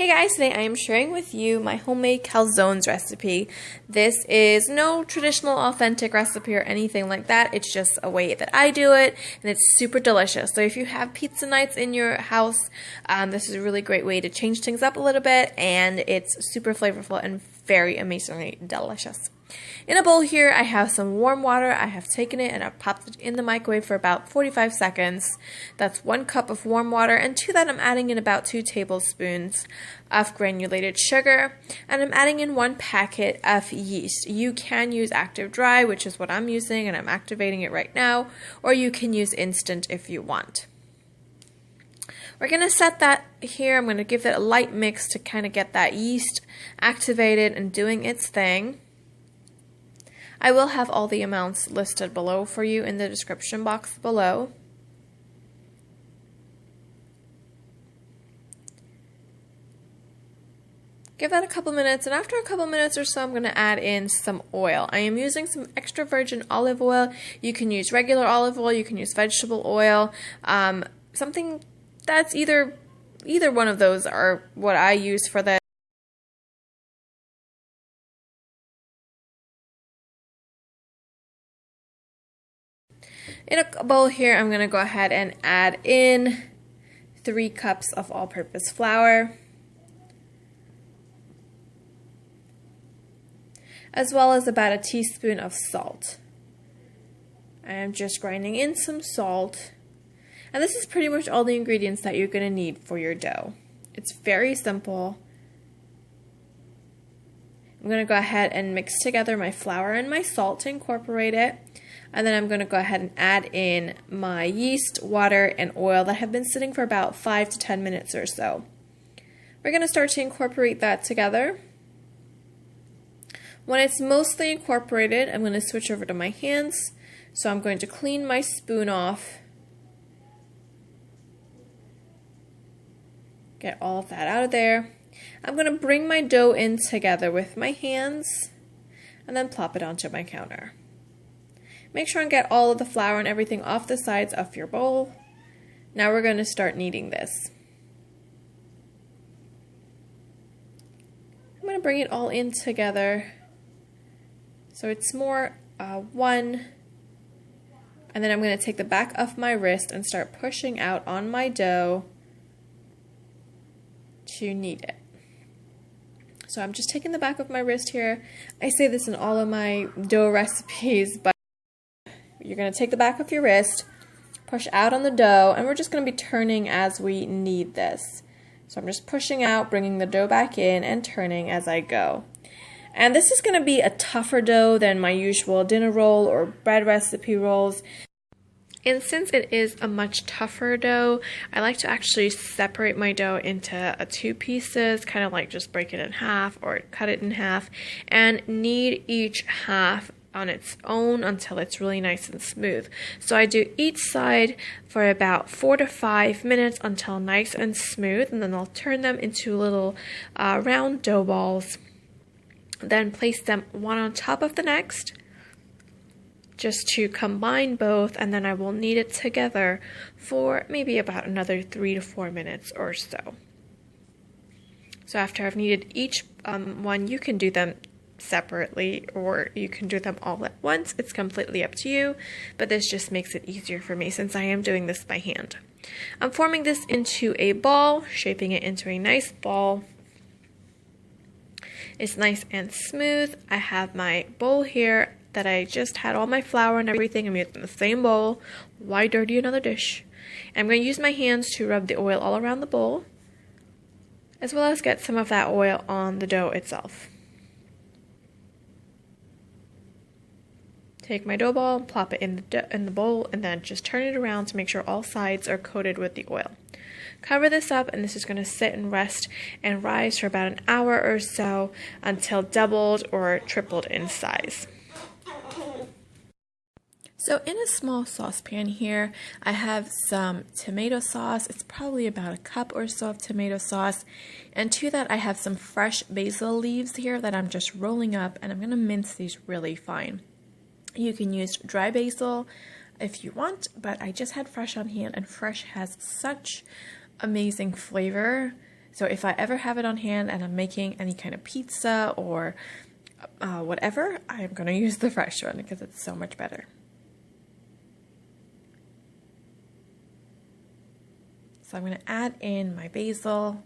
Hey guys, today I am sharing with you my homemade calzones recipe. This is no traditional authentic recipe or anything like that. It's just a way that I do it, and it's super delicious. So if you have pizza nights in your house, this is a really great way to change things up a little bit, and it's super flavorful and very amazingly delicious. In a bowl here, I have some warm water. I have taken it and I've popped it in the microwave for about 45 seconds. That's 1 cup of warm water, and to that I'm adding in about 2 tablespoons of granulated sugar, and I'm adding in 1 packet of yeast. You can use active dry, which is what I'm using, and I'm activating it right now, or you can use instant if you want. We're going to set that here. I'm going to give it a light mix to kind of get that yeast activated and doing its thing. I will have all the amounts listed below for you in the description box below. Give that a couple minutes, and after a couple minutes or so, I'm going to add in some oil. I am using some extra virgin olive oil. You can use regular olive oil, you can use vegetable oil, something that's either one of those are what I use for this. In a bowl here, I'm going to go ahead and add in 3 cups of all-purpose flour, as well as about a teaspoon of salt. I am just grinding in some salt, and this is pretty much all the ingredients that you're going to need for your dough. It's very simple. I'm going to go ahead and mix together my flour and my salt to incorporate it. And then I'm going to go ahead and add in my yeast, water, and oil that have been sitting for about 5 to 10 minutes or so. We're going to start to incorporate that together. When it's mostly incorporated, I'm going to switch over to my hands. So I'm going to clean my spoon off. Get all of that out of there. I'm going to bring my dough in together with my hands and then plop it onto my counter. Make sure and get all of the flour and everything off the sides of your bowl. Now we're going to start kneading this. I'm going to bring it all in together so it's more one, and then I'm going to take the back of my wrist and start pushing out on my dough to knead it. So I'm just taking the back of my wrist here. I say this in all of my dough recipes, but you're going to take the back of your wrist, push out on the dough, and we're just going to be turning as we knead this. So I'm just pushing out, bringing the dough back in, and turning as I go. And this is going to be a tougher dough than my usual dinner roll or bread recipe rolls. And since it is a much tougher dough, I like to actually separate my dough into 2 pieces, kind of like just break it in half or cut it in half, and knead each half on its own until it's really nice and smooth. So I do each side for about 4 to 5 minutes until nice and smooth, and then I'll turn them into little round dough balls. Then place them one on top of the next, just to combine both, and then I will knead it together for maybe about another 3 to 4 minutes or so. So after I've kneaded each one, you can do them separately or you can do them all at once. It's completely up to you, but this just makes it easier for me since I am doing this by hand. I'm forming this into a ball, shaping it into a nice ball. It's nice and smooth. I have my bowl here that I just had all my flour and everything. I'm using the same bowl. Why dirty another dish? I'm going to use my hands to rub the oil all around the bowl, as well as get some of that oil on the dough itself. Take my dough ball and plop it in the bowl, and then just turn it around to make sure all sides are coated with the oil. Cover this up, and this is going to sit and rest and rise for about an hour or so until doubled or tripled in size. So in a small saucepan here, I have some tomato sauce. It's probably about a cup or so of tomato sauce. And to that, I have some fresh basil leaves here that I'm just rolling up, and I'm going to mince these really fine. You can use dry basil if you want, but I just had fresh on hand, and fresh has such amazing flavor So if I ever have it on hand and I'm making any kind of pizza or whatever, I'm going to use the fresh one because it's so much better. So I'm going to add in my basil.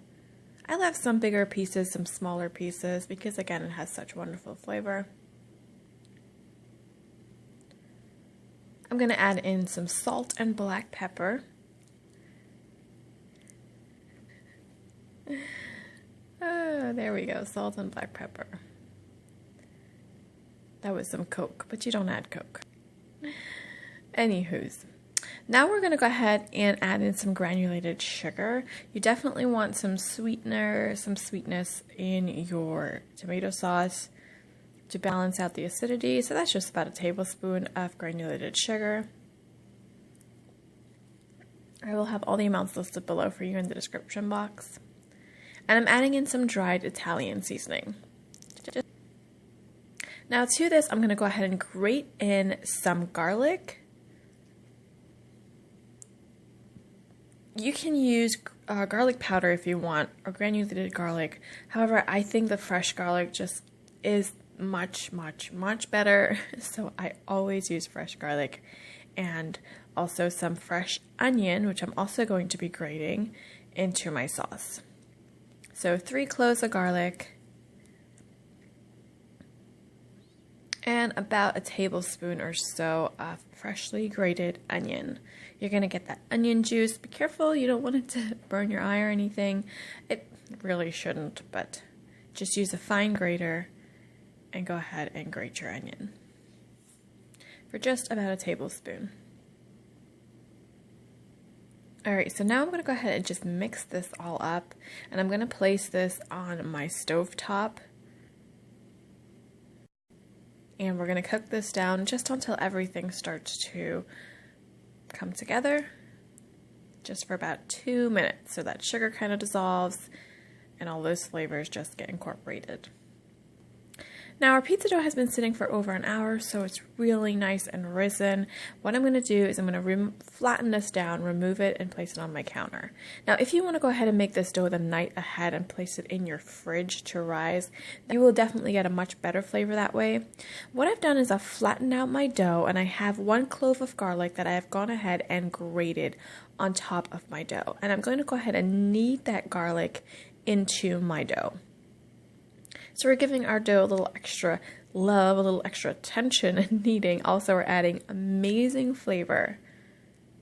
I left some bigger pieces, some smaller pieces, because again, it has such wonderful flavor. I'm going to add in some salt and black pepper. There we go, salt and black pepper. That was some Coke, but you don't add Coke. Anywho's. Now we're going to go ahead and add in some granulated sugar. You definitely want some sweetener, some sweetness in your tomato sauce to balance out the acidity. So that's just about a tablespoon of granulated sugar. I will have all the amounts listed below for you in the description box. And I'm adding in some dried Italian seasoning. Now to this, I'm going to go ahead and grate in some garlic. You can use garlic powder if you want, or granulated garlic. However, I think the fresh garlic just is much better. So I always use fresh garlic, and also some fresh onion, which I'm also going to be grating into my sauce. So 3 cloves of garlic, and about a tablespoon or so of freshly grated onion. You're going to get that onion juice. Be careful, you don't want it to burn your eye or anything. It really shouldn't, but just use a fine grater and go ahead and grate your onion for just about a tablespoon. Alright, so now I'm going to go ahead and just mix this all up, and I'm going to place this on my stove top. And we're going to cook this down just until everything starts to come together, just for about 2 minutes, so that sugar kind of dissolves and all those flavors just get incorporated. Now our pizza dough has been sitting for over an hour, so it's really nice and risen. What I'm going to do is I'm going to flatten this down, remove it, and place it on my counter. Now if you want to go ahead and make this dough the night ahead and place it in your fridge to rise, you will definitely get a much better flavor that way. What I've done is I've flattened out my dough, and I have 1 clove of garlic that I have gone ahead and grated on top of my dough. And I'm going to go ahead and knead that garlic into my dough. So we're giving our dough a little extra love, a little extra attention and kneading. Also, we're adding amazing flavor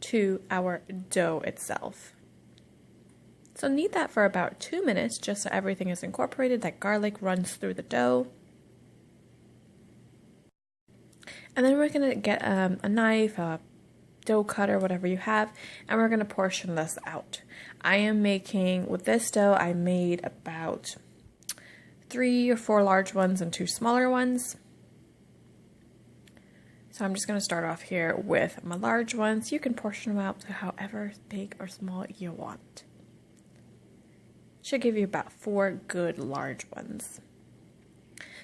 to our dough itself. So knead that for about 2 minutes, just so everything is incorporated, that garlic runs through the dough. And then we're going to get a knife, a dough cutter, whatever you have, and we're going to portion this out. I am making, with this dough, I made about 3 or 4 large ones and 2 smaller ones. So I'm just going to start off here with my large ones. You can portion them out to however big or small you want. Should give you about 4 good large ones.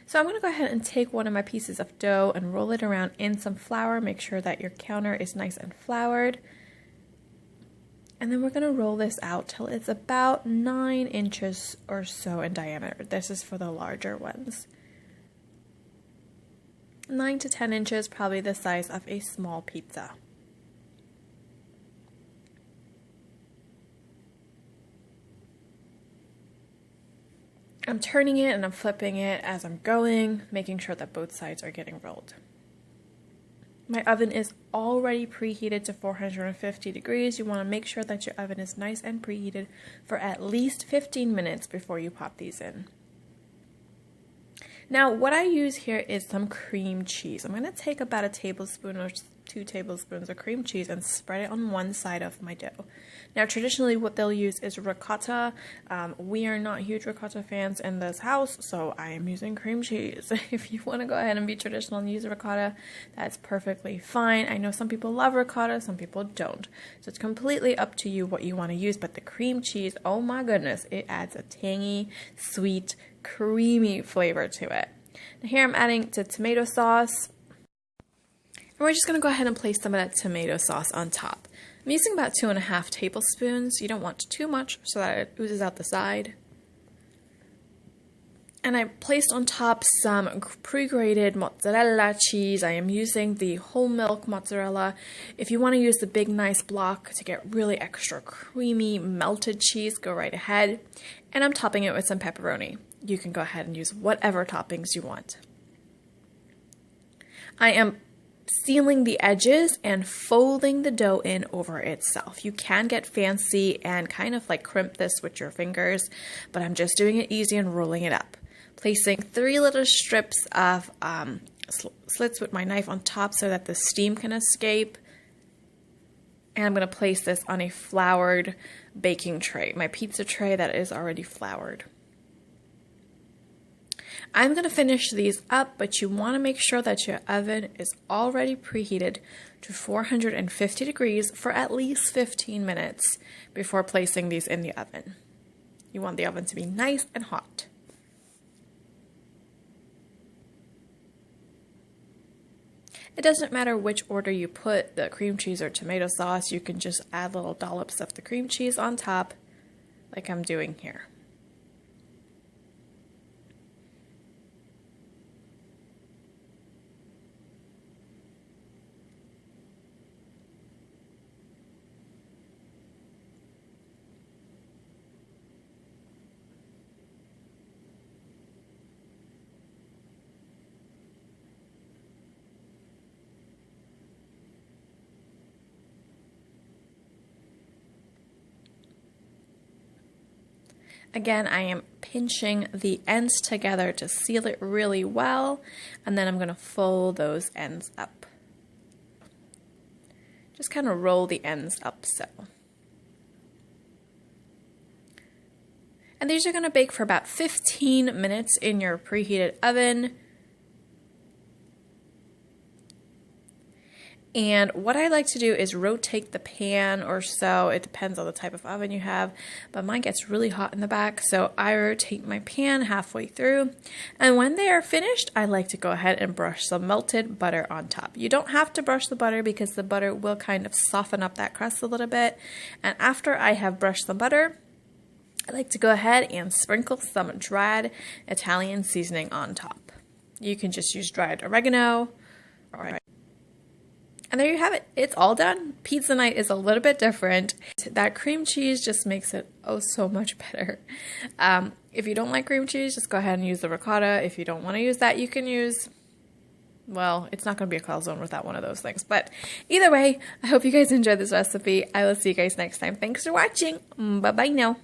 So I'm going to go ahead and take one of my pieces of dough and roll it around in some flour. Make sure that your counter is nice and floured. And then we're going to roll this out till it's about 9 inches or so in diameter. This is for the larger ones. 9 to 10 inches, probably the size of a small pizza. I'm turning it and I'm flipping it as I'm going, making sure that both sides are getting rolled. My oven is already preheated to 450 degrees. You want to make sure that your oven is nice and preheated for at least 15 minutes before you pop these in. Now, what I use here is some cream cheese. I'm going to take about a tablespoon or 2 tablespoons of cream cheese and spread it on one side of my dough. Now, traditionally, what they'll use is ricotta. We are not huge ricotta fans in this house, so I am using cream cheese. If you want to go ahead and be traditional and use ricotta, that's perfectly fine. I know some people love ricotta, some people don't. So it's completely up to you what you want to use, but the cream cheese, oh my goodness, it adds a tangy, sweet, creamy flavor to it. Now here I'm adding to tomato sauce. And we're just going to go ahead and place some of that tomato sauce on top. I'm using about 2.5 tablespoons. You don't want too much so that it oozes out the side. And I placed on top some pre-grated mozzarella cheese. I am using the whole milk mozzarella. If you want to use the big nice block to get really extra creamy melted cheese, go right ahead. And I'm topping it with some pepperoni. You can go ahead and use whatever toppings you want. I am sealing the edges and folding the dough in over itself. You can get fancy and kind of like crimp this with your fingers, but I'm just doing it easy and rolling it up. Placing 3 little strips of slits with my knife on top so that the steam can escape. And I'm going to place this on a floured baking tray, my pizza tray that is already floured. I'm going to finish these up, but you want to make sure that your oven is already preheated to 450 degrees for at least 15 minutes before placing these in the oven. You want the oven to be nice and hot. It doesn't matter which order you put the cream cheese or tomato sauce. You can just add little dollops of the cream cheese on top like I'm doing here. Again, I am pinching the ends together to seal it really well, and then I'm going to fold those ends up. Just kind of roll the ends up so. And these are going to bake for about 15 minutes in your preheated oven. And what I like to do is rotate the pan or so. It depends on the type of oven you have, but mine gets really hot in the back, so I rotate my pan halfway through. And when they are finished, I like to go ahead and brush some melted butter on top. You don't have to brush the butter because the butter will kind of soften up that crust a little bit. And after I have brushed the butter, I like to go ahead and sprinkle some dried Italian seasoning on top. You can just use dried oregano. And there you have it. It's all done. Pizza night is a little bit different. That cream cheese just makes it oh so much better. If you don't like cream cheese, just go ahead and use the ricotta. If you don't want to use that, you can use, well, it's not going to be a calzone without one of those things. But either way, I hope you guys enjoyed this recipe. I will see you guys next time. Thanks for watching. Bye-bye now.